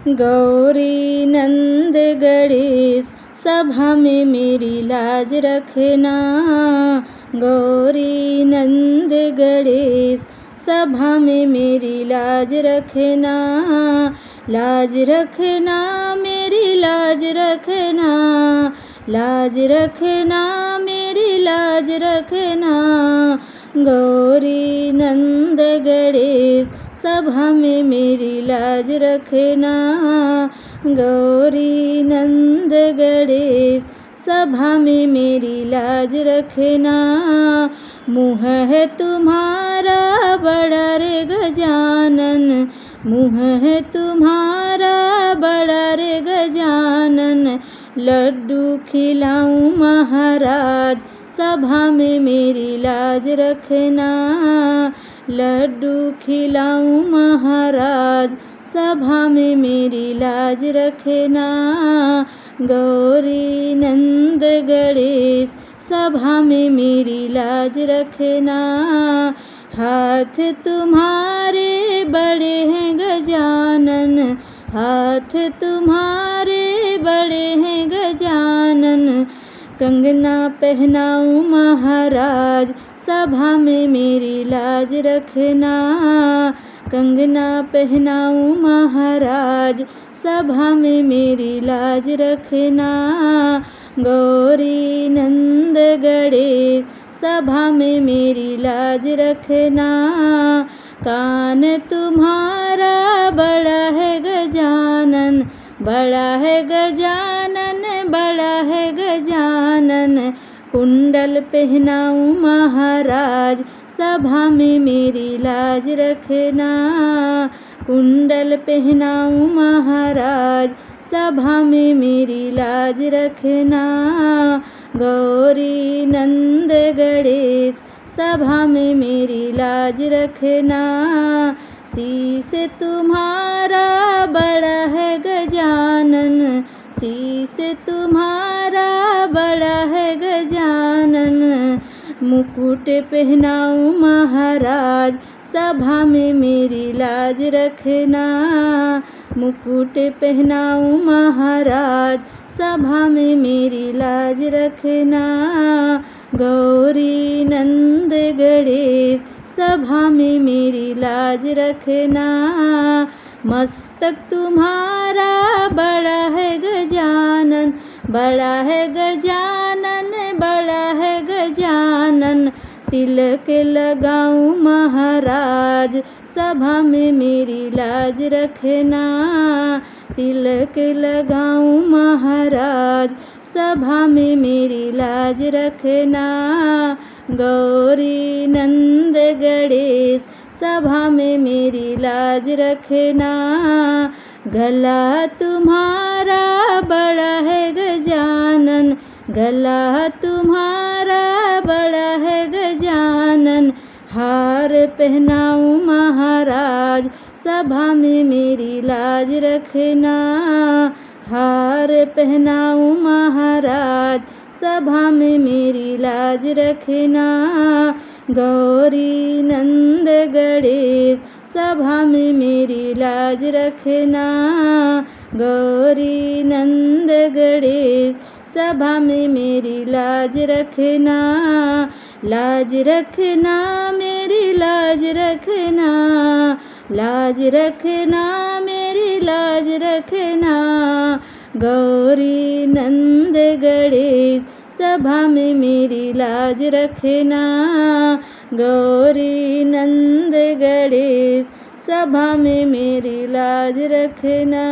गौरी नंद गणेश सभा में मेरी लाज रखना। गौरी नंद गणेश सभा में मेरी लाज रखना। लाज रखना मेरी लाज रखना। लाज रखना मेरी लाज रखना। गौरी नंद गणेश सभा में मेरी लाज रखना। गौरी नंद गणेश सभा में मेरी लाज रखना। मुँह है तुम्हारा बड़ा रे गजानन। मुँह है तुम्हारा बड़ा रे गजानन। लड्डू खिलाऊं महाराज सभा में मेरी लाज रखना। लड्डू खिलाऊं महाराज सभा में मेरी लाज रखना। गौरी नंद गणेश सभा में मेरी लाज रखना। हाथ तुम्हारे बड़े हैं गजानन। हाथ तुम्हारे बड़े हैं गजानन। कंगना पहनाऊं महाराज सभा में मेरी लाज रखना। कंगना पहनाऊं महाराज सभा में मेरी लाज रखना। गौरी नंद गणेश सभा में मेरी लाज रखना। कान तुम्हारा बड़ा है गजानन। बड़ा है गजानन। बड़ा है गजानन। कुंडल पहनाऊं महाराज सभा में मेरी लाज रखना। कुंडल पहनाऊं महाराज सभा में मेरी लाज रखना। गौरी नंद गणेश सभा में मेरी लाज रखना। शीश तुम्हारा बड़ा है गजानन। शीश तुम्हारा बड़ा है गजानन। मुकुट पहनाऊं महाराज सभा में मेरी लाज रखना। मुकुट पहनाऊं महाराज सभा में मेरी लाज रखना। गौरी नंद गणेश सभा में मेरी लाज रखना। मस्तक तुम्हारा बड़ा है गजानन। बड़ा है गजानन। बड़ा है गजानन। तिलक लगाऊं महाराज सभा में मेरी लाज रखना। तिलक लगाऊं महाराज सभा में मेरी लाज रखना। गौरी नंद गणेश सभा में मेरी लाज रखना। गला तुम्हारा बड़ा है गजानन। गला तुम्हारा बड़ा है गजानन। हार पहनाऊं महाराज सभा में मेरी लाज रखना। हार पहनाऊं महाराज सभा में मेरी लाज रखना। गौरी नंद गणेश सभा में मेरी लाज रखना। गौरी नंद गणेश सभा में मेरी लाज रखना। लाज रखना मेरी लाज रखना। लाज रखना मेरी लाज रखना। गौरी नंद गणेश सभा में मेरी लाज रखना। गौरी नंद गणेश सभा में मेरी लाज रखना।